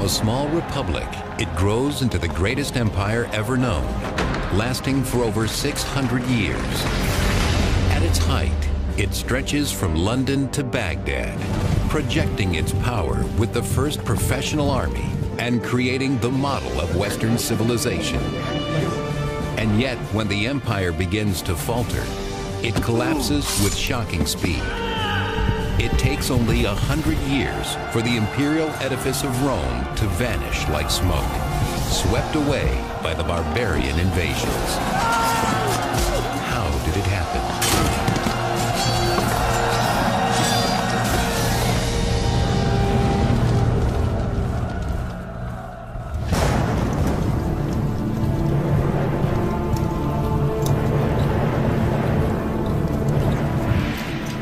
a small republic, it grows into the greatest empire ever known, lasting for over 600 years. At its height, it stretches from London to Baghdad, projecting its power with the first professional army and creating the model of Western civilization. And yet, when the empire begins to falter, it collapses with shocking speed. It takes only 100 years for the imperial edifice of Rome to vanish like smoke, swept away by the barbarian invasions. How did it happen?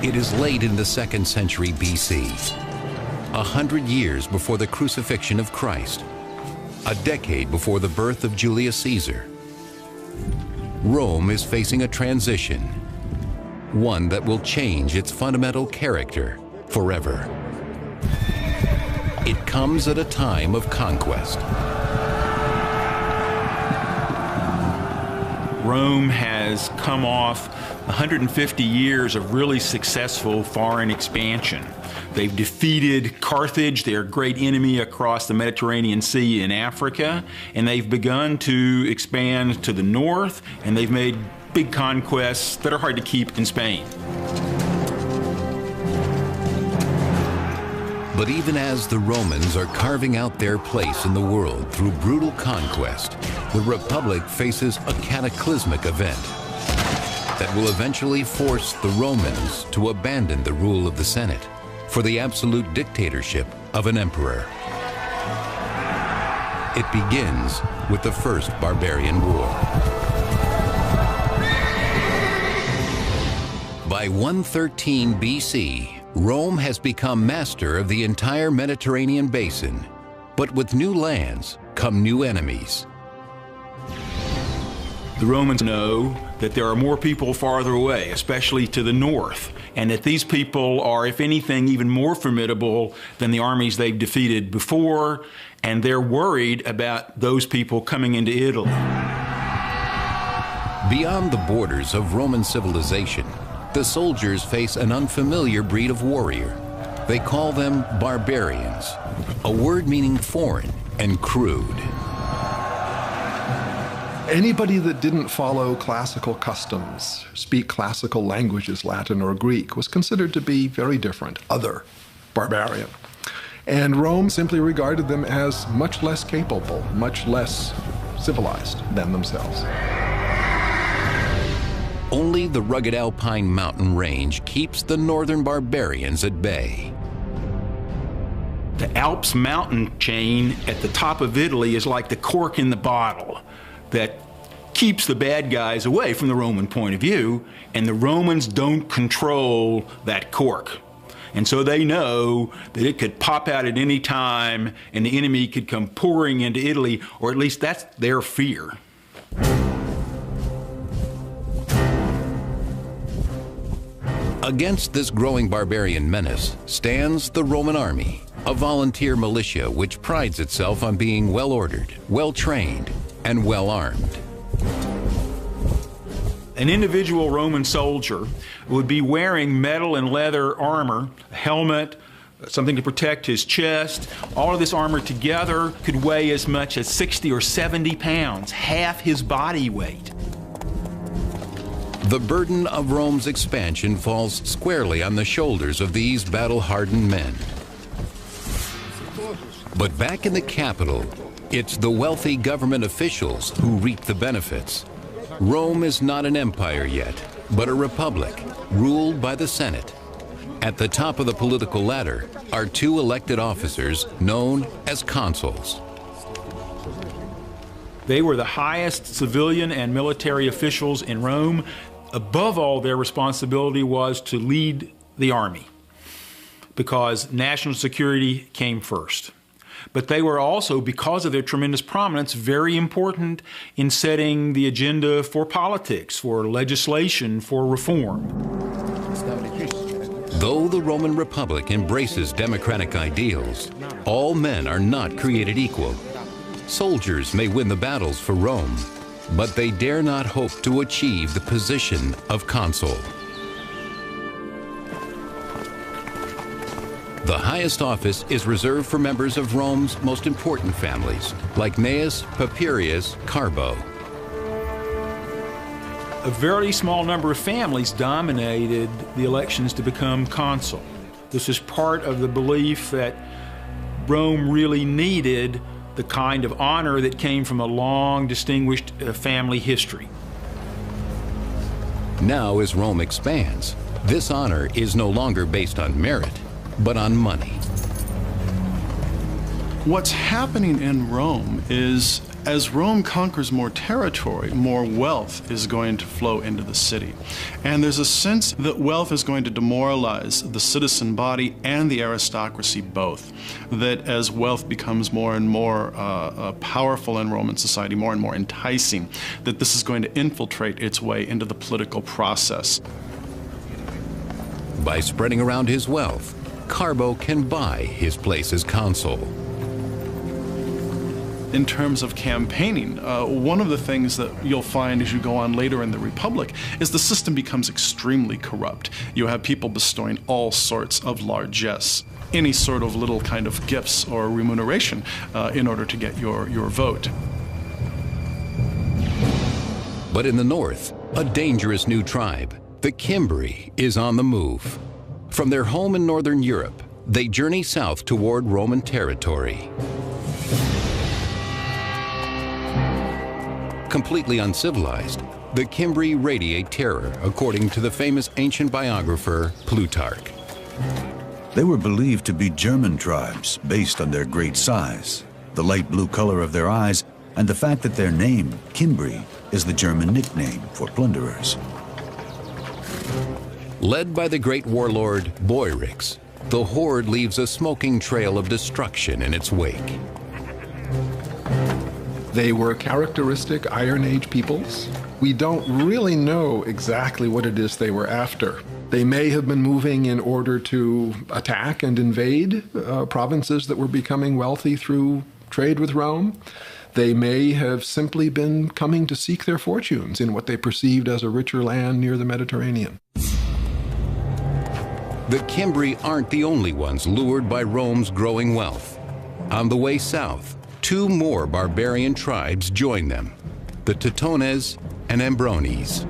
It is late in the 2nd century BC, 100 years before the crucifixion of Christ, a decade before the birth of Julius Caesar. Rome is facing a transition, one that will change its fundamental character forever. It comes at a time of conquest. Rome has come off 150 years of really successful foreign expansion. They've defeated Carthage, their great enemy across the Mediterranean Sea in Africa, and they've begun to expand to the north, and they've made big conquests that are hard to keep in Spain. But even as the Romans are carving out their place in the world through brutal conquest, the Republic faces a cataclysmic event that will eventually force the Romans to abandon the rule of the Senate for the absolute dictatorship of an emperor. It begins with the First Barbarian War. By 113 BC, Rome has become master of the entire Mediterranean basin, but with new lands come new enemies. The Romans know that there are more people farther away, especially to the north, and that these people are, if anything, even more formidable than the armies they've defeated before, and they're worried about those people coming into Italy. Beyond the borders of Roman civilization, the soldiers face an unfamiliar breed of warrior. They call them barbarians, a word meaning foreign and crude. Anybody that didn't follow classical customs, speak classical languages, Latin or Greek, was considered to be very different, other, barbarian. And Rome simply regarded them as much less capable, much less civilized than themselves. Only the rugged alpine mountain range keeps the northern barbarians at bay. The Alps mountain chain at the top of Italy is like the cork in the bottle that keeps the bad guys away from the Roman point of view, and the Romans don't control that cork. And so they know that it could pop out at any time and the enemy could come pouring into Italy, or at least that's their fear. Against this growing barbarian menace stands the Roman army, a volunteer militia which prides itself on being well-ordered, well-trained, and well-armed. An individual Roman soldier would be wearing metal and leather armor, a helmet, something to protect his chest. All of this armor together could weigh as much as 60 or 70 pounds, half his body weight. The burden of Rome's expansion falls squarely on the shoulders of these battle-hardened men. But back in the capital, it's the wealthy government officials who reap the benefits. Rome is not an empire yet, but a republic ruled by the Senate. At the top of the political ladder are two elected officers known as consuls. They were the highest civilian and military officials in Rome. Above all, their responsibility was to lead the army, because national security came first. But they were also, because of their tremendous prominence, very important in setting the agenda for politics, for legislation, for reform. Though the Roman Republic embraces democratic ideals, all men are not created equal. Soldiers may win the battles for Rome, but they dare not hope to achieve the position of consul. The highest office is reserved for members of Rome's most important families, like Gnaeus, Papirius, Carbo. A very small number of families dominated the elections to become consul. This is part of the belief that Rome really needed the kind of honor that came from a long, distinguished family history. Now, as Rome expands, this honor is no longer based on merit, but on money. What's happening in Rome is, as Rome conquers more territory, more wealth is going to flow into the city. And there's a sense that wealth is going to demoralize the citizen body and the aristocracy both. That as wealth becomes more and more powerful in Roman society, more and more enticing, that this is going to infiltrate its way into the political process. By spreading around his wealth, Carbo can buy his place as consul. In terms of campaigning, one of the things that you'll find as you go on later in the Republic is the system becomes extremely corrupt. You have people bestowing all sorts of largesse, any sort of little kind of gifts or remuneration in order to get your vote. But in the north, a dangerous new tribe, the Cimbri, is on the move. From their home in northern Europe, they journey south toward Roman territory. Completely uncivilized, the Cimbri radiate terror, according to the famous ancient biographer Plutarch. They were believed to be German tribes based on their great size, the light blue color of their eyes, and the fact that their name, Cimbri, is the German nickname for plunderers. Led by the great warlord Boiryx, the horde leaves a smoking trail of destruction in its wake. They were characteristic Iron Age peoples. We don't really know exactly what it is they were after. They may have been moving in order to attack and invade provinces that were becoming wealthy through trade with Rome. They may have simply been coming to seek their fortunes in what they perceived as a richer land near the Mediterranean. The Cimbri aren't the only ones lured by Rome's growing wealth. On the way south, two more barbarian tribes join them, the Teutones and Ambrones.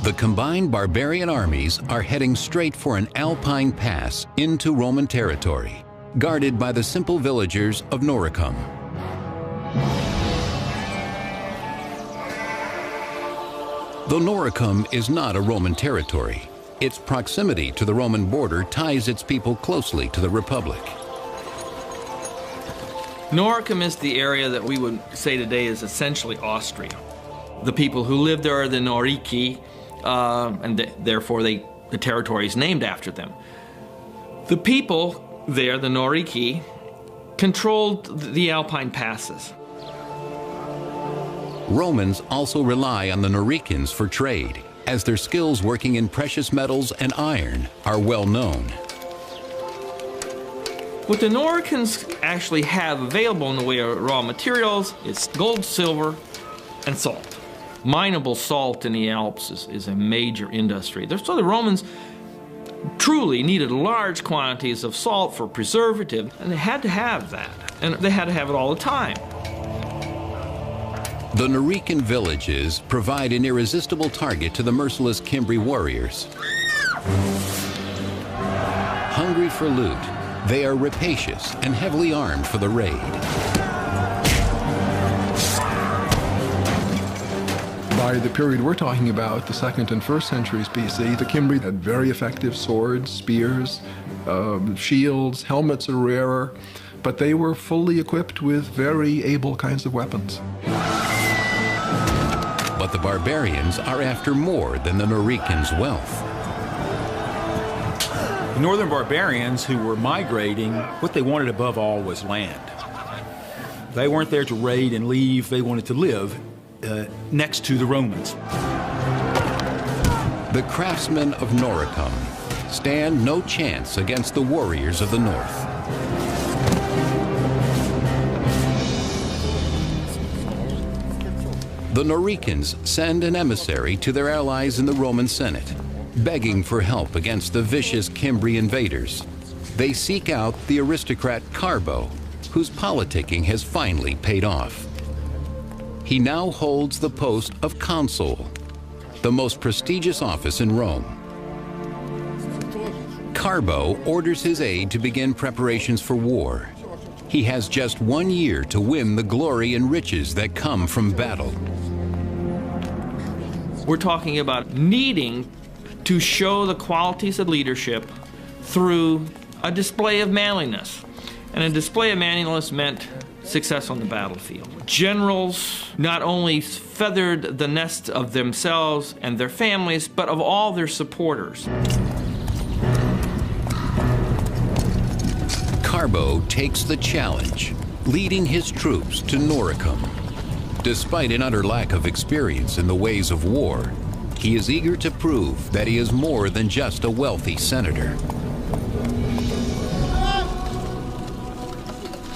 The combined barbarian armies are heading straight for an alpine pass into Roman territory, guarded by the simple villagers of Noricum. Though Noricum is not a Roman territory, its proximity to the Roman border ties its people closely to the Republic. Noricum is the area that we would say today is essentially Austria. The people who live there are the Norici, and therefore the territory is named after them. The people there, the Norici, controlled the Alpine passes. Romans also rely on the Noricans for trade, as their skills working in precious metals and iron are well known. What the Noricans actually have available in the way of raw materials is gold, silver, and salt. Mineable salt in the Alps is a major industry. So the Romans truly needed large quantities of salt for preservative, and they had to have that, and they had to have it all the time. The Norican villages provide an irresistible target to the merciless Cimbri warriors. Hungry for loot, they are rapacious and heavily armed for the raid. By the period we're talking about, the 2nd and 1st centuries BC, the Cimbri had very effective swords, spears, shields, helmets are rarer, but they were fully equipped with very able kinds of weapons. But the barbarians are after more than the Noricans' wealth. The northern barbarians who were migrating, what they wanted above all was land. They weren't there to raid and leave, they wanted to live next to the Romans. The craftsmen of Noricum stand no chance against the warriors of the north. The Noricans send an emissary to their allies in the Roman Senate, begging for help against the vicious Cimbri invaders. They seek out the aristocrat Carbo, whose politicking has finally paid off. He now holds the post of consul, the most prestigious office in Rome. Carbo orders his aide to begin preparations for war. He has just 1 year to win the glory and riches that come from battle. We're talking about needing to show the qualities of leadership through a display of manliness. And a display of manliness meant success on the battlefield. Generals not only feathered the nest of themselves and their families, but of all their supporters. Carbo takes the challenge, leading his troops to Noricum. Despite an utter lack of experience in the ways of war, he is eager to prove that he is more than just a wealthy senator.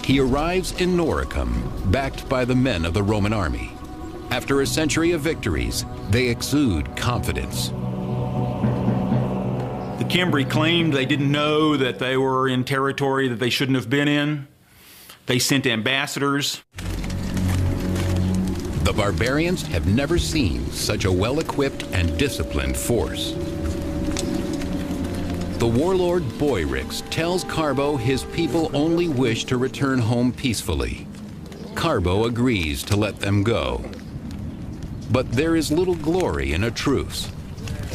He arrives in Noricum, backed by the men of the Roman army. After a century of victories, they exude confidence. The Cimbri claimed they didn't know that they were in territory that they shouldn't have been in. They sent ambassadors. The barbarians have never seen such a well-equipped and disciplined force. The warlord Boyrix tells Carbo his people only wish to return home peacefully. Carbo agrees to let them go. But there is little glory in a truce.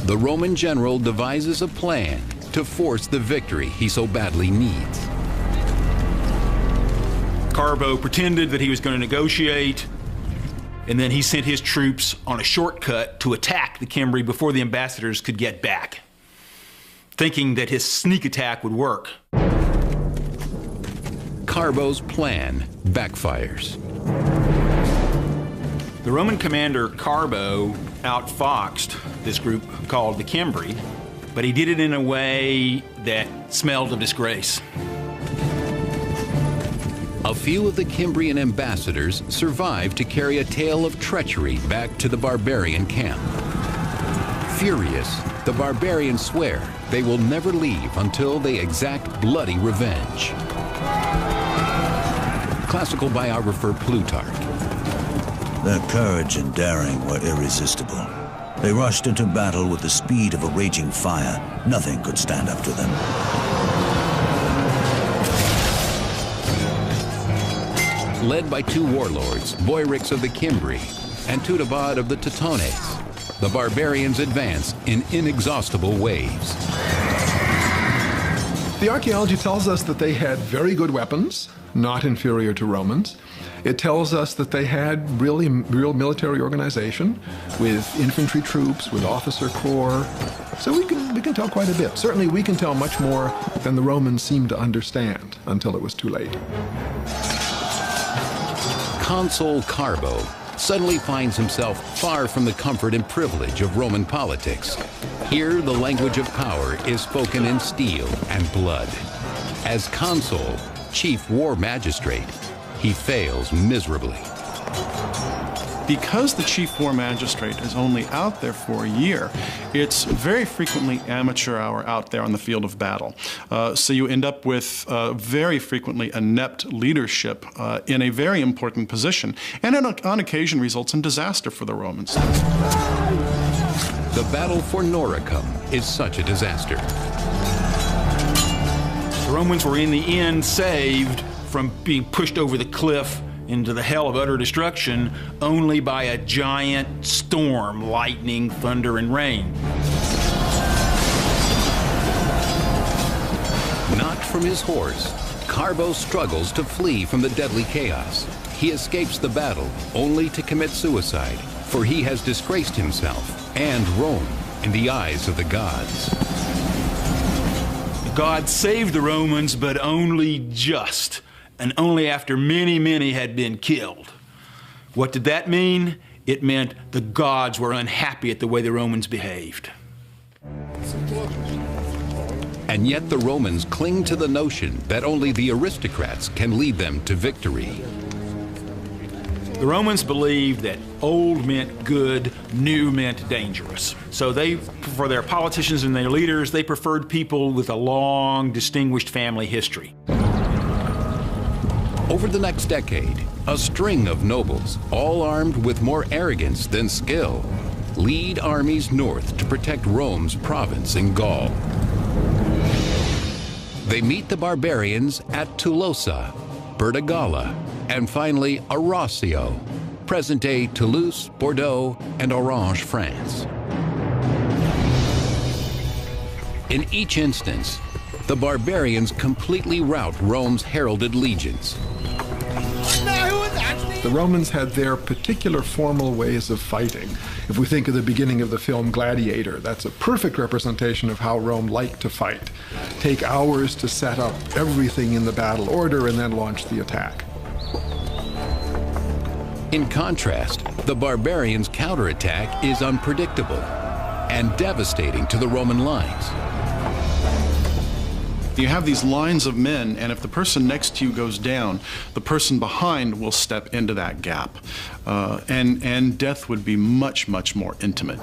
The Roman general devises a plan to force the victory he so badly needs. Carbo pretended that he was going to negotiate, and then he sent his troops on a shortcut to attack the Cimbri before the ambassadors could get back, thinking that his sneak attack would work. Carbo's plan backfires. The Roman commander Carbo outfoxed this group called the Cimbri, but he did it in a way that smelled of disgrace. A few of the Cimbrian ambassadors survived to carry a tale of treachery back to the barbarian camp. Furious, the barbarians swear they will never leave until they exact bloody revenge. Classical biographer Plutarch. Their courage and daring were irresistible. They rushed into battle with the speed of a raging fire. Nothing could stand up to them. Led by two warlords, Boyrix of the Cimbri and Tudabad of the Teutones, the barbarians advance in inexhaustible waves. The archaeology tells us that they had very good weapons, not inferior to Romans. It tells us that they had real military organization with infantry troops, with officer corps. So we can tell quite a bit. Certainly we can tell much more than the Romans seemed to understand until it was too late. Consul Carbo suddenly finds himself far from the comfort and privilege of Roman politics. Here, the language of power is spoken in steel and blood. As consul, chief war magistrate, he fails miserably. Because the chief war magistrate is only out there for a year, it's very frequently amateur hour out there on the field of battle. So you end up with very frequently inept leadership in a very important position, and on occasion results in disaster for the Romans. The battle for Noricum is such a disaster. The Romans were in the end saved from being pushed over the cliff into the hell of utter destruction only by a giant storm, lightning, thunder, and rain. Knocked from his horse, Carbo struggles to flee from the deadly chaos. He escapes the battle only to commit suicide, for he has disgraced himself and Rome in the eyes of the gods. God saved the Romans, but only just, and only after many, many had been killed. What did that mean? It meant the gods were unhappy at the way the Romans behaved. And yet the Romans cling to the notion that only the aristocrats can lead them to victory. The Romans believed that old meant good, new meant dangerous. So they, for their politicians and their leaders, they preferred people with a long, distinguished family history. Over the next decade, a string of nobles, all armed with more arrogance than skill, lead armies north to protect Rome's province in Gaul. They meet the barbarians at Tolosa, Bertigala, and finally Arausio, present-day Toulouse, Bordeaux, and Orange, France. In each instance, the barbarians completely rout Rome's heralded legions. The Romans had their particular formal ways of fighting. If we think of the beginning of the film Gladiator, that's a perfect representation of how Rome liked to fight. Take hours to set up everything in the battle order and then launch the attack. In contrast, the barbarians' counterattack is unpredictable and devastating to the Roman lines. You have these lines of men, and if the person next to you goes down, the person behind will step into that gap. And death would be much, much more intimate.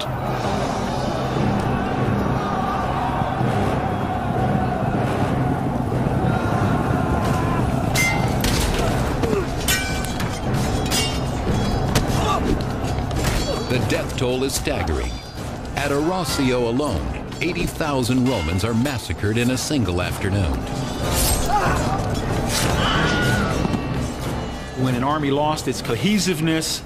The death toll is staggering. At Arausio alone, 80,000 Romans are massacred in a single afternoon. When an army lost its cohesiveness,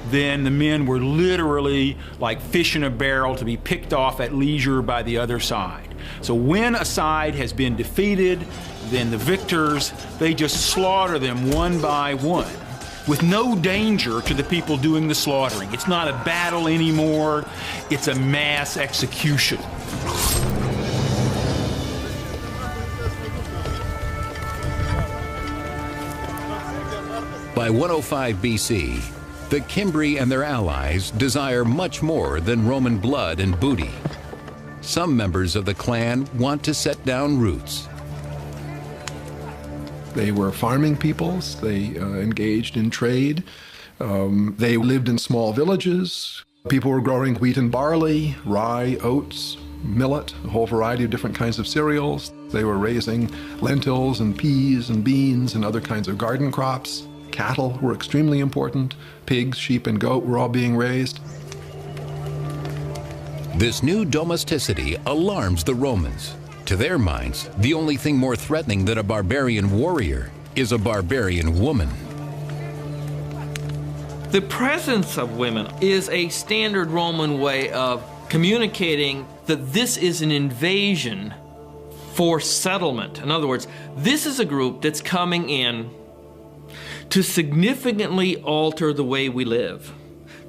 then the men were literally like fish in a barrel to be picked off at leisure by the other side. So when a side has been defeated, then the victors, they just slaughter them one by one, with no danger to the people doing the slaughtering. It's not a battle anymore, it's a mass execution. By 105 BC, the Cimbri and their allies desire much more than Roman blood and booty. Some members of the clan want to set down roots. They were farming peoples, they engaged in trade, they lived in small villages. People were growing wheat and barley, rye, oats, millet, a whole variety of different kinds of cereals. They were raising lentils and peas and beans and other kinds of garden crops. Cattle were extremely important. Pigs, sheep, and goat were all being raised. This new domesticity alarms the Romans. To their minds, the only thing more threatening than a barbarian warrior is a barbarian woman. The presence of women is a standard Roman way of communicating that this is an invasion for settlement. In other words, this is a group that's coming in to significantly alter the way we live,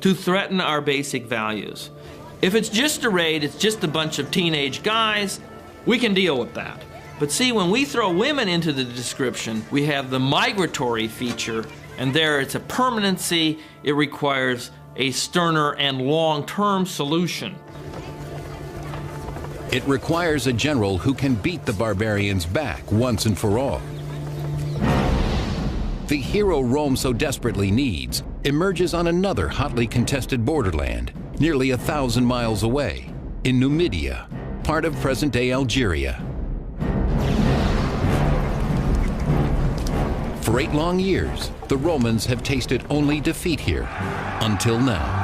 to threaten our basic values. If it's just a raid, it's just a bunch of teenage guys, we can deal with that. But see, when we throw women into the description, we have the migratory feature, and there it's a permanency. It requires a sterner and long-term solution. It requires a general who can beat the barbarians back once and for all. The hero Rome so desperately needs emerges on another hotly contested borderland, nearly 1,000 miles away, in Numidia, part of present-day Algeria. For 8 long years, the Romans have tasted only defeat here, until now.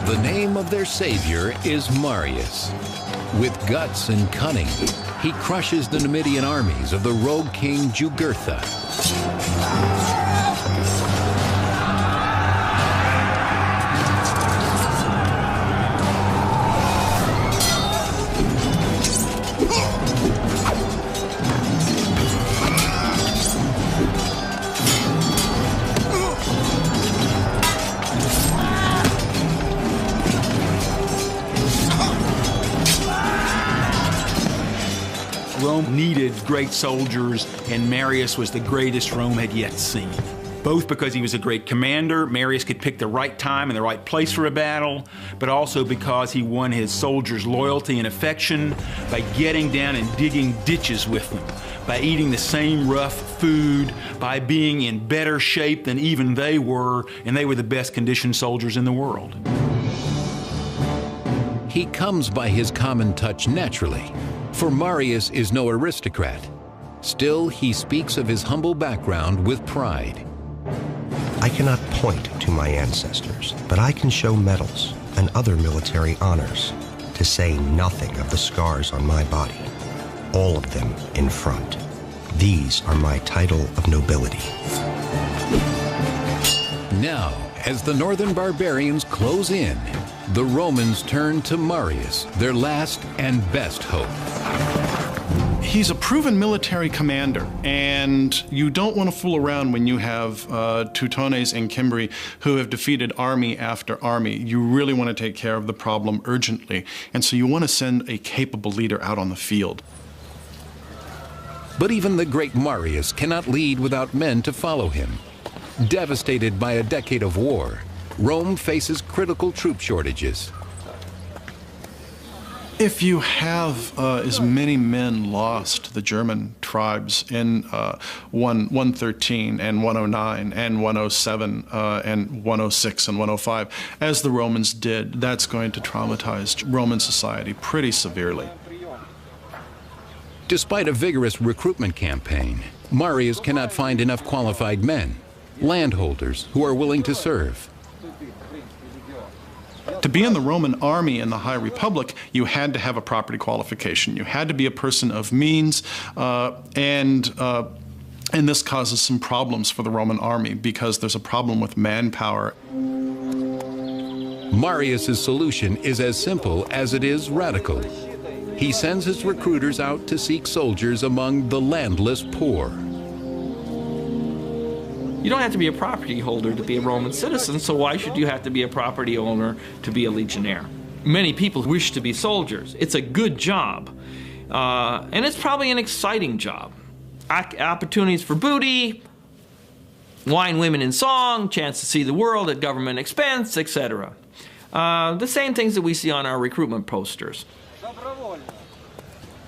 The name of their savior is Marius. With guts and cunning, he crushes the Numidian armies of the rogue king Jugurtha. Rome needed great soldiers, and Marius was the greatest Rome had yet seen. both because he was a great commander. Marius could pick the right time and the right place for a battle, but also because he won his soldiers' loyalty and affection by getting down and digging ditches with them, by eating the same rough food, by being in better shape than even they were, and they were the best conditioned soldiers in the world. He comes by his common touch naturally, for Marius is no aristocrat. Still, he speaks of his humble background with pride. I cannot point to my ancestors, but I can show medals and other military honors, to say nothing of the scars on my body, all of them in front. These are my title of nobility. Now, as the northern barbarians close in, the Romans turn to Marius, their last and best hope. He's a proven military commander, and you don't want to fool around when you have Teutones and Cimbri who have defeated army after army. You really want to take care of the problem urgently, and so you want to send a capable leader out on the field. But even the great Marius cannot lead without men to follow him. Devastated by a decade of war, Rome faces critical troop shortages. If you have as many men lost to the German tribes in 113 and 109 and 107 and 106 and 105 as the Romans did, that's going to traumatize Roman society pretty severely. Despite a vigorous recruitment campaign, Marius cannot find enough qualified men, landholders who are willing to serve. To be in the Roman army in the High Republic, you had to have a property qualification. You had to be a person of means, and this causes some problems for the Roman army because there's a problem with manpower. Marius's solution is as simple as it is radical. He sends his recruiters out to seek soldiers among the landless poor. You don't have to be a property holder to be a Roman citizen, so why should you have to be a property owner to be a legionnaire? Many people wish to be soldiers. It's a good job, and it's probably an exciting job. Opportunities for booty, wine, women, and song, chance to see the world at government expense, etc. The same things that we see on our recruitment posters.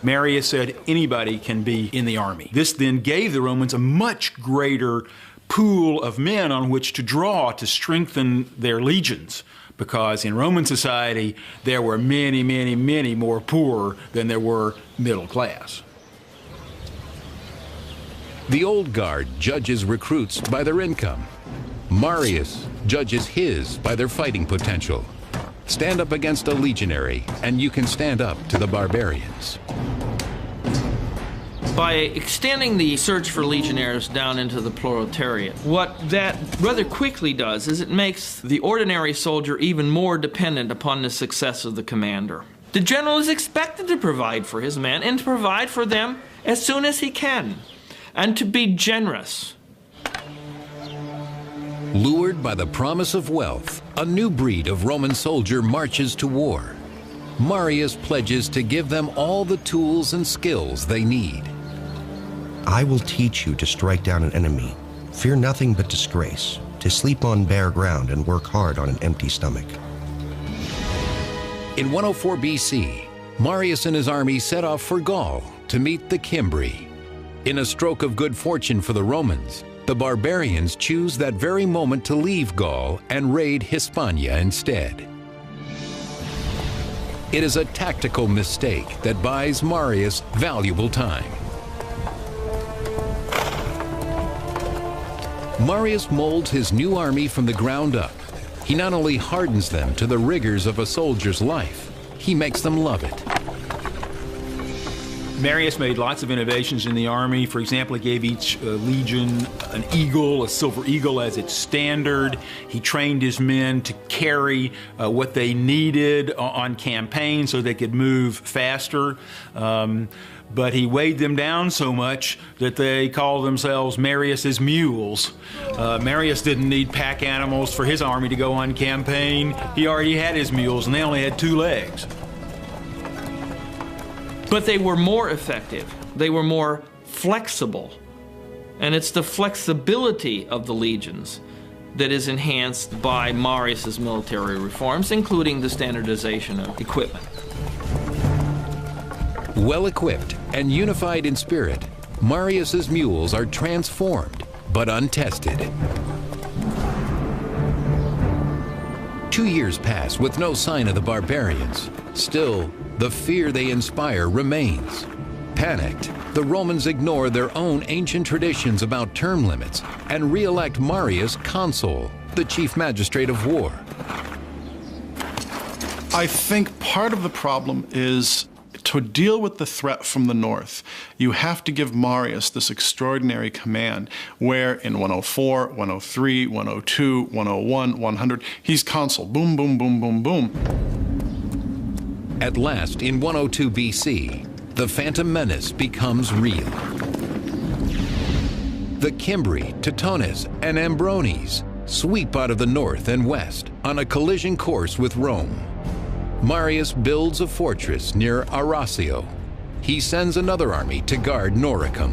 Marius said anybody can be in the army. This then gave the Romans a much greater pool of men on which to draw to strengthen their legions, because in Roman society there were many, many, many more poor than there were middle class. The old guard judges recruits by their income. Marius judges his by their fighting potential. Stand up against a legionary and you can stand up to the barbarians. By extending the search for legionnaires down into the proletariat, what that rather quickly does is it makes the ordinary soldier even more dependent upon the success of the commander. The general is expected to provide for his men and to provide for them as soon as he can, and to be generous. Lured by the promise of wealth, a new breed of Roman soldier marches to war. Marius pledges to give them all the tools and skills they need. I will teach you to strike down an enemy. Fear nothing but disgrace, to sleep on bare ground and work hard on an empty stomach. In 104 BC, Marius and his army set off for Gaul to meet the Cimbri. In a stroke of good fortune for the Romans, the barbarians choose that very moment to leave Gaul and raid Hispania instead. It is a tactical mistake that buys Marius valuable time. Marius molds his new army from the ground up. He not only hardens them to the rigors of a soldier's life, he makes them love it. Marius made lots of innovations in the army. For example, he gave each legion an eagle, a silver eagle as its standard. He trained his men to carry what they needed on campaign so they could move faster. But he weighed them down so much that they called themselves Marius's mules. Marius didn't need pack animals for his army to go on campaign. He already had his mules, and they only had 2 legs. But they were more effective. They were more flexible. And it's the flexibility of the legions that is enhanced by Marius's military reforms, including the standardization of equipment. Well equipped and unified in spirit, Marius's mules are transformed but untested. 2 years pass with no sign of the barbarians. Still, the fear they inspire remains. Panicked, the Romans ignore their own ancient traditions about term limits and re-elect Marius consul, the chief magistrate of war. I think part of the problem is to deal with the threat from the north, you have to give Marius this extraordinary command where in 104, 103, 102, 101, 100, he's consul. Boom, boom, boom, boom, boom. At last, in 102 BC, the Phantom Menace becomes real. The Cimbri, Teutones, and Ambrones sweep out of the north and west on a collision course with Rome. Marius builds a fortress near Arausio. He sends another army to guard Noricum.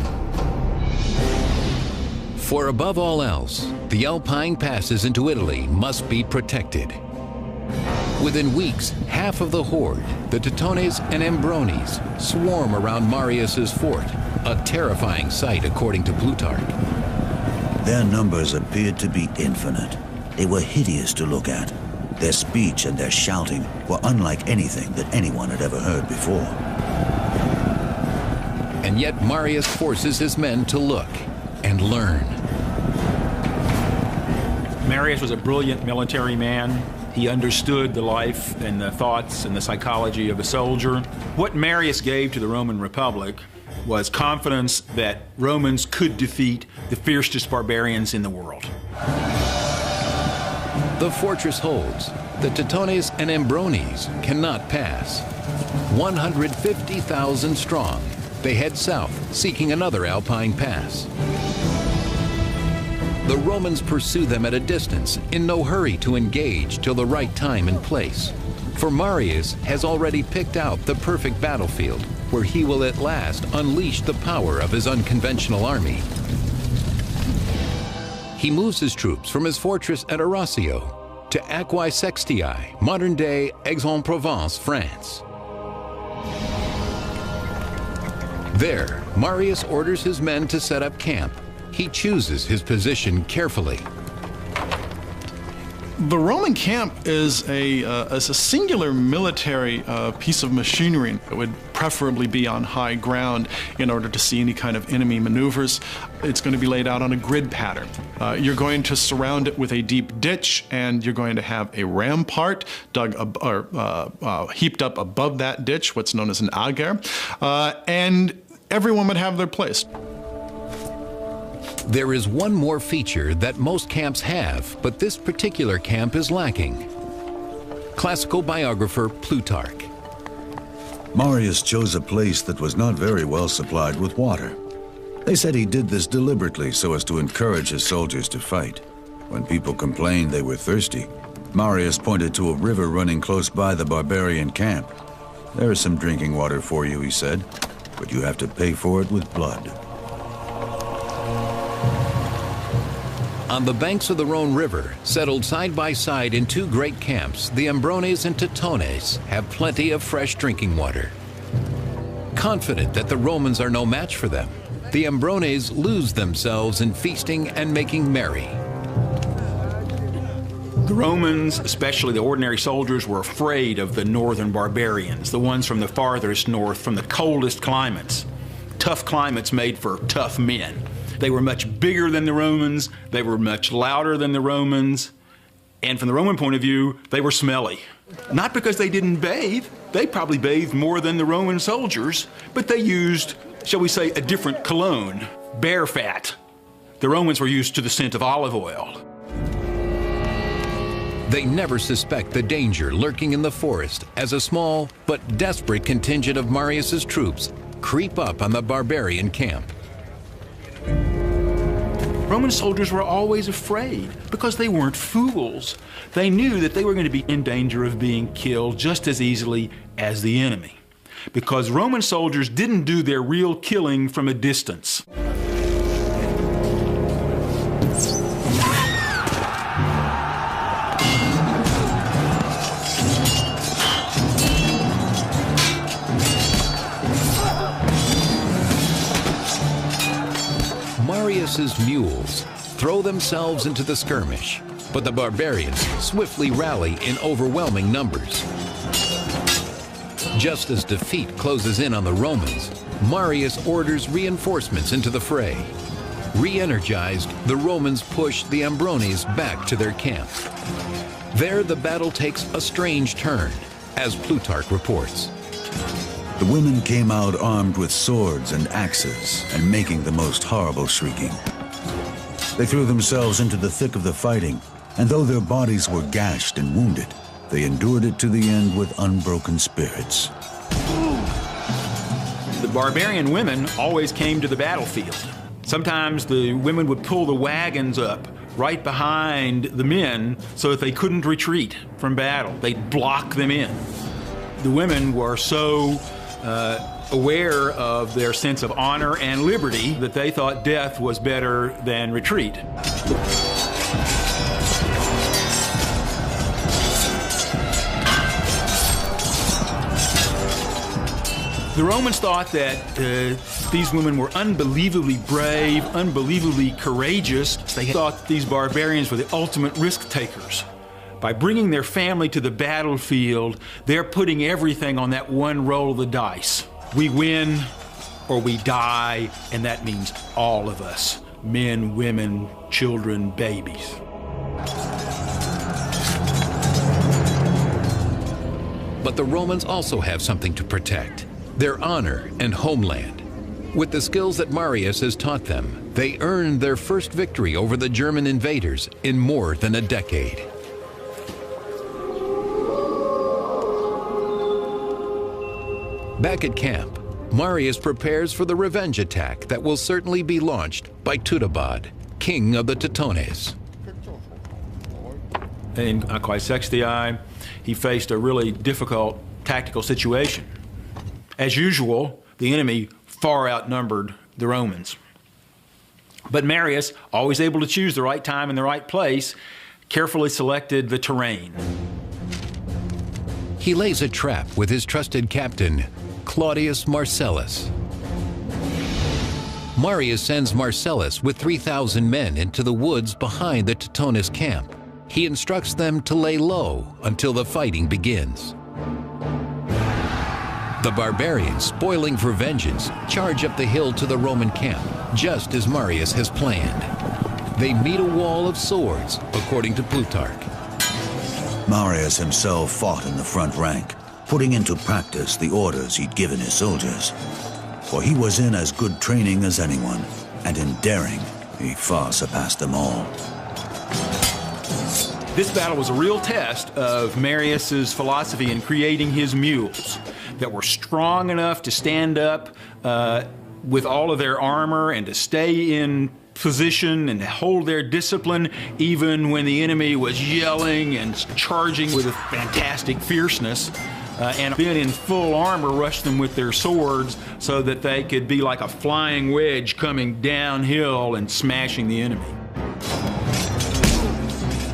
For above all else, the Alpine passes into Italy must be protected. Within weeks, half of the horde, the Teutones and Ambrones, swarm around Marius's fort, a terrifying sight according to Plutarch. Their numbers appeared to be infinite. They were hideous to look at. Their speech and their shouting were unlike anything that anyone had ever heard before. And yet Marius forces his men to look and learn. Marius was a brilliant military man. He understood the life and the thoughts and the psychology of a soldier. What Marius gave to the Roman Republic was confidence that Romans could defeat the fiercest barbarians in the world. The fortress holds. The Teutones and Ambrones cannot pass. 150,000 strong, they head south, seeking another Alpine pass. The Romans pursue them at a distance, in no hurry to engage till the right time and place. For Marius has already picked out the perfect battlefield, where he will at last unleash the power of his unconventional army. He moves his troops from his fortress at Arausio to Aquae Sextiae, modern-day Aix-en-Provence, France. There, Marius orders his men to set up camp. He chooses his position carefully. The Roman camp is a singular military piece of machinery. It would preferably be on high ground in order to see any kind of enemy maneuvers. It's going to be laid out on a grid pattern. You're going to surround it with a deep ditch, and you're going to have a rampart dug heaped up above that ditch, what's known as an ager, and everyone would have their place. There is one more feature that most camps have, but this particular camp is lacking. Classical biographer Plutarch. Marius chose a place that was not very well supplied with water. They said he did this deliberately so as to encourage his soldiers to fight. When people complained they were thirsty, Marius pointed to a river running close by the barbarian camp. "There is some drinking water for you," he said, "but you have to pay for it with blood." On the banks of the Rhone River, settled side by side in two great camps, the Ambrones and Teutones have plenty of fresh drinking water. Confident that the Romans are no match for them, the Ambrones lose themselves in feasting and making merry. The Romans, especially the ordinary soldiers, were afraid of the northern barbarians, the ones from the farthest north, from the coldest climates. Tough climates made for tough men. They were much bigger than the Romans, they were much louder than the Romans, and from the Roman point of view, they were smelly. Not because they didn't bathe, they probably bathed more than the Roman soldiers, but they used, shall we say, a different cologne, bear fat. The Romans were used to the scent of olive oil. They never suspect the danger lurking in the forest as a small but desperate contingent of Marius's troops creep up on the barbarian camp. Roman soldiers were always afraid because they weren't fools. They knew that they were going to be in danger of being killed just as easily as the enemy, because Roman soldiers didn't do their real killing from a distance. Marius's mules throw themselves into the skirmish, but the barbarians swiftly rally in overwhelming numbers. Just as defeat closes in on the Romans, Marius orders reinforcements into the fray. Re-energized, the Romans push the Ambrones back to their camp. There, the battle takes a strange turn, as Plutarch reports. The women came out armed with swords and axes and making the most horrible shrieking. They threw themselves into the thick of the fighting, and though their bodies were gashed and wounded, they endured it to the end with unbroken spirits. The barbarian women always came to the battlefield. Sometimes the women would pull the wagons up right behind the men so that they couldn't retreat from battle. They'd block them in. The women were so aware of their sense of honor and liberty that they thought death was better than retreat. The Romans thought that these women were unbelievably brave, unbelievably courageous. They thought these barbarians were the ultimate risk takers. By bringing their family to the battlefield, they're putting everything on that one roll of the dice. We win or we die, and that means all of us, men, women, children, babies. But the Romans also have something to protect: their honor and homeland. With the skills that Marius has taught them, they earned their first victory over the German invaders in more than a decade. Back at camp, Marius prepares for the revenge attack that will certainly be launched by Teutobod, king of the Teutones. In Quaesextii, he faced a really difficult tactical situation. As usual, the enemy far outnumbered the Romans. But Marius, always able to choose the right time and the right place, carefully selected the terrain. He lays a trap with his trusted captain, Claudius Marcellus. Marius sends Marcellus with 3,000 men into the woods behind the Teutones camp. He instructs them to lay low until the fighting begins. The barbarians, spoiling for vengeance, charge up the hill to the Roman camp, just as Marius has planned. They meet a wall of swords, according to Plutarch. Marius himself fought in the front rank, putting into practice the orders he'd given his soldiers. For he was in as good training as anyone, and in daring, he far surpassed them all. This battle was a real test of Marius's philosophy in creating his mules that were strong enough to stand up with all of their armor and to stay in position and hold their discipline even when the enemy was yelling and charging with a fantastic fierceness. And then in full armor rush them with their swords so that they could be like a flying wedge coming downhill and smashing the enemy.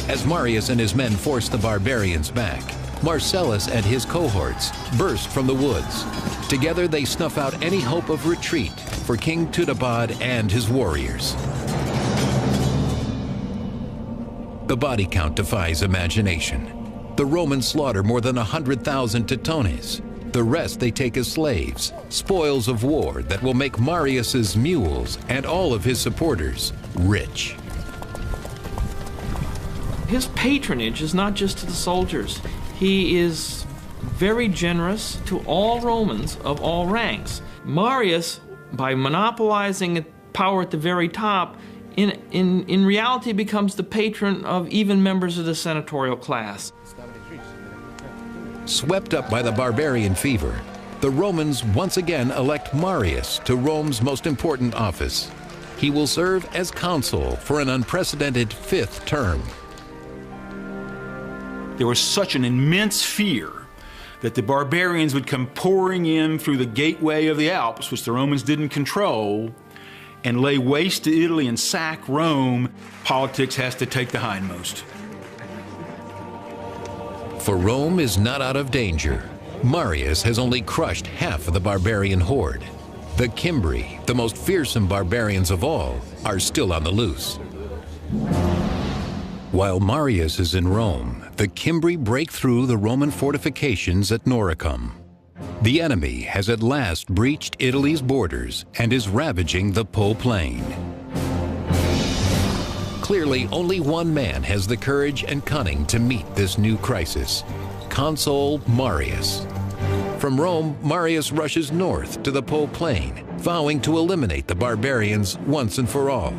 As Marius and his men force the barbarians back, Marcellus and his cohorts burst from the woods. Together they snuff out any hope of retreat for King Teutobod and his warriors. The body count defies imagination. The Romans slaughter more than 100,000 Teutones. The rest they take as slaves, spoils of war that will make Marius's mules and all of his supporters rich. His patronage is not just to the soldiers. He is very generous to all Romans of all ranks. Marius, by monopolizing power at the very top, in reality becomes the patron of even members of the senatorial class. Swept up by the barbarian fever, the Romans once again elect Marius to Rome's most important office. He will serve as consul for an unprecedented 5th term. There was such an immense fear that the barbarians would come pouring in through the gateway of the Alps, which the Romans didn't control, and lay waste to Italy and sack Rome. Politics has to take the hindmost. For Rome is not out of danger. Marius has only crushed half of the barbarian horde. The Cimbri, the most fearsome barbarians of all, are still on the loose. While Marius is in Rome, the Cimbri break through the Roman fortifications at Noricum. The enemy has at last breached Italy's borders and is ravaging the Po Plain. Clearly, only one man has the courage and cunning to meet this new crisis: Consul Marius. From Rome, Marius rushes north to the Po Plain, vowing to eliminate the barbarians once and for all.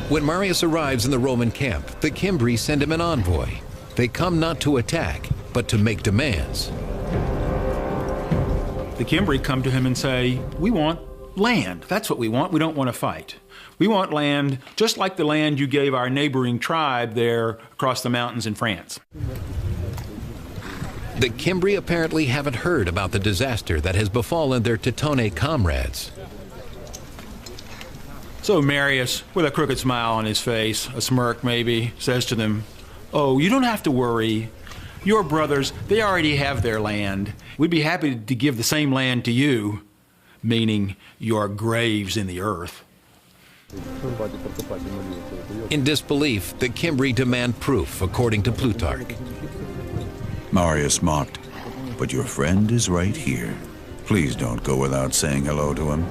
When Marius arrives in the Roman camp, the Cimbri send him an envoy. They come not to attack, but to make demands. The Cimbri come to him and say, "We want land. That's what we want. We don't want to fight. We want land just like the land you gave our neighboring tribe there across the mountains in France." The Cimbri apparently haven't heard about the disaster that has befallen their Teutonic comrades. So Marius, with a crooked smile on his face, a smirk maybe, says to them, "Oh, you don't have to worry. Your brothers, they already have their land. We'd be happy to give the same land to you," meaning your graves in the earth. In disbelief, the Cimbri demand proof, according to Plutarch. Marius mocked, "But your friend is right here. Please don't go without saying hello to him."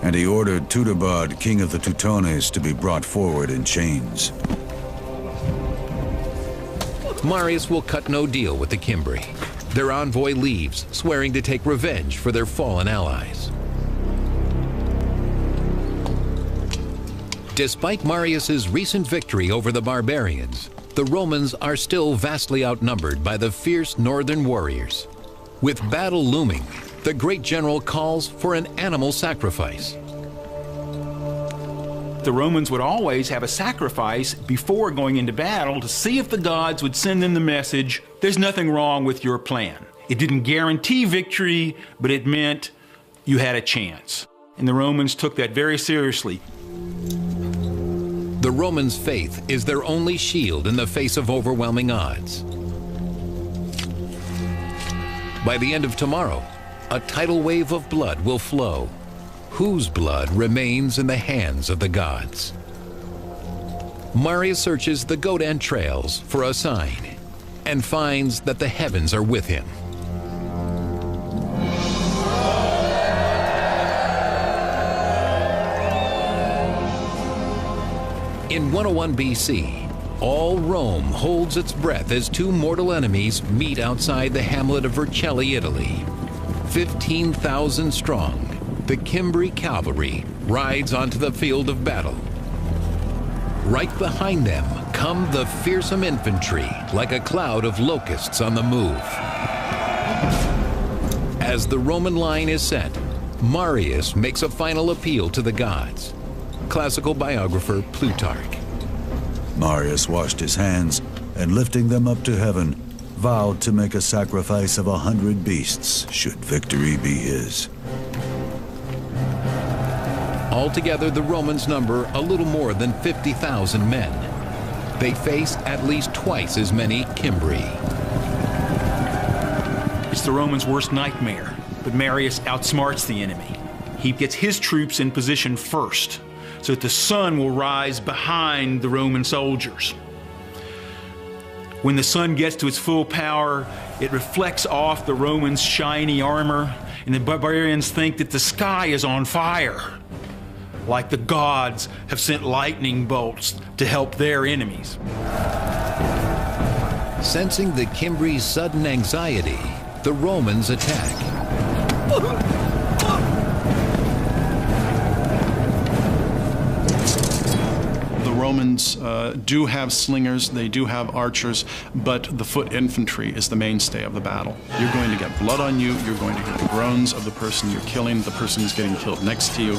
And he ordered Tudebard, king of the Teutones, to be brought forward in chains. Marius will cut no deal with the Cimbri. Their envoy leaves, swearing to take revenge for their fallen allies. Despite Marius's recent victory over the barbarians, the Romans are still vastly outnumbered by the fierce northern warriors. With battle looming, the great general calls for an animal sacrifice. The Romans would always have a sacrifice before going into battle to see if the gods would send them the message, "There's nothing wrong with your plan." It didn't guarantee victory, but it meant you had a chance. And the Romans took that very seriously. The Romans' faith is their only shield in the face of overwhelming odds. By the end of tomorrow, a tidal wave of blood will flow. Whose blood remains in the hands of the gods? Marius searches the goat entrails for a sign and finds that the heavens are with him. In 101 BC, all Rome holds its breath as two mortal enemies meet outside the hamlet of Vercelli, Italy. 15,000 strong, the Cimbri cavalry rides onto the field of battle. Right behind them come the fearsome infantry, like a cloud of locusts on the move. As the Roman line is set, Marius makes a final appeal to the gods. Classical biographer Plutarch. Marius washed his hands and, lifting them up to heaven, vowed to make a sacrifice of 100 beasts should victory be his. Altogether, the Romans number a little more than 50,000 men. They face at least twice as many Cimbri. It's the Romans' worst nightmare, but Marius outsmarts the enemy. He gets his troops in position first, so that the sun will rise behind the Roman soldiers. When the sun gets to its full power, it reflects off the Romans' shiny armor, and the barbarians think that the sky is on fire, like the gods have sent lightning bolts to help their enemies. Sensing the Cimbri's sudden anxiety, the Romans attack. The Romans do have slingers, they do have archers, but the foot infantry is the mainstay of the battle. You're going to get blood on you, you're going to hear the groans of the person you're killing, the person who's getting killed next to you.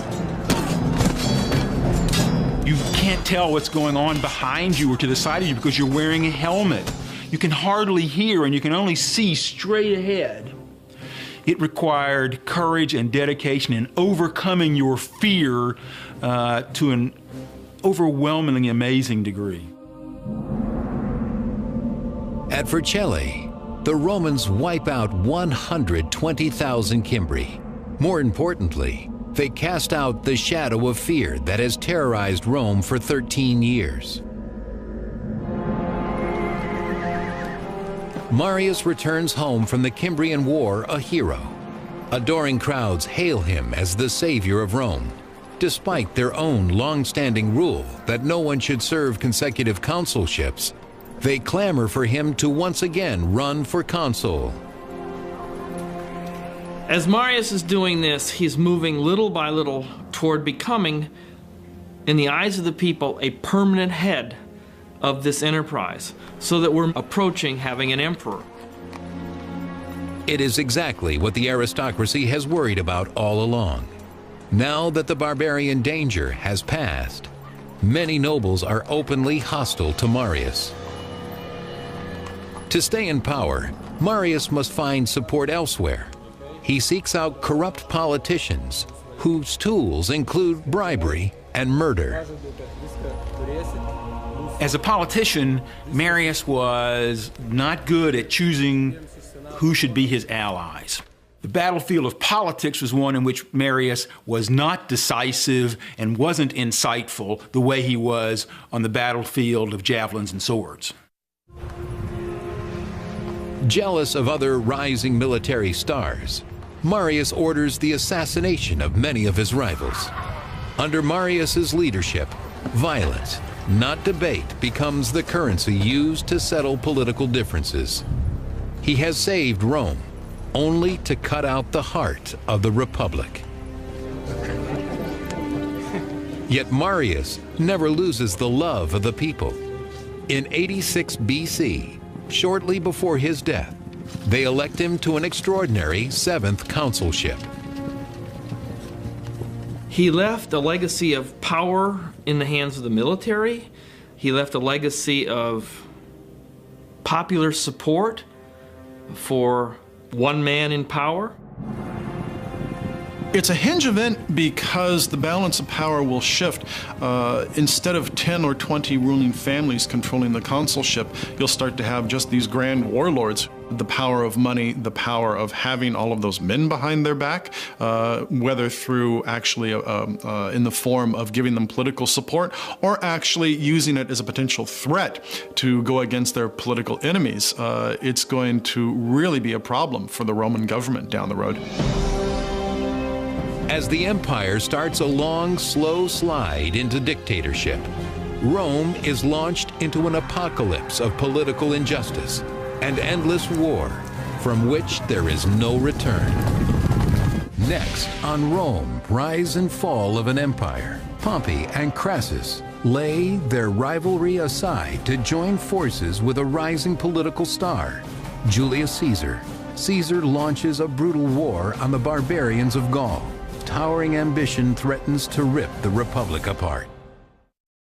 You can't tell what's going on behind you or to the side of you because you're wearing a helmet. You can hardly hear and you can only see straight ahead. It required courage and dedication and overcoming your fear to an overwhelmingly amazing degree. At Vercelli, the Romans wipe out 120,000 Cimbri. More importantly, they cast out the shadow of fear that has terrorized Rome for 13 years. Marius returns home from the Cimbrian War a hero. Adoring crowds hail him as the savior of Rome, despite their own long-standing rule that no one should serve consecutive consulships. They clamor for him to once again run for consul. As Marius is doing this, he's moving little by little toward becoming, in the eyes of the people, a permanent head of this enterprise, so that we're approaching having an emperor. It is exactly what the aristocracy has worried about all along. Now that the barbarian danger has passed, many nobles are openly hostile to Marius. To stay in power, Marius must find support elsewhere. He seeks out corrupt politicians whose tools include bribery and murder. As a politician, Marius was not good at choosing who should be his allies. The battlefield of politics was one in which Marius was not decisive and wasn't insightful the way he was on the battlefield of javelins and swords. Jealous of other rising military stars, Marius orders the assassination of many of his rivals. Under Marius's leadership, violence, not debate, becomes the currency used to settle political differences. He has saved Rome, only to cut out the heart of the Republic. Yet Marius never loses the love of the people. In 86 BC, shortly before his death, they elect him to an extraordinary 7th consulship. He left a legacy of power in the hands of the military. He left a legacy of popular support for one man in power. It's a hinge event because the balance of power will shift. Instead of 10 or 20 ruling families controlling the consulship, you'll start to have just these grand warlords. The power of money, the power of having all of those men behind their back, whether through actually in the form of giving them political support or actually using it as a potential threat to go against their political enemies. It's going to really be a problem for the Roman government down the road. As the empire starts a long, slow slide into dictatorship, Rome is launched into an apocalypse of political injustice and endless war from which there is no return. Next, on Rome, rise and fall of an empire, Pompey and Crassus lay their rivalry aside to join forces with a rising political star, Julius Caesar. Caesar launches a brutal war on the barbarians of Gaul. Towering ambition threatens to rip the Republic apart.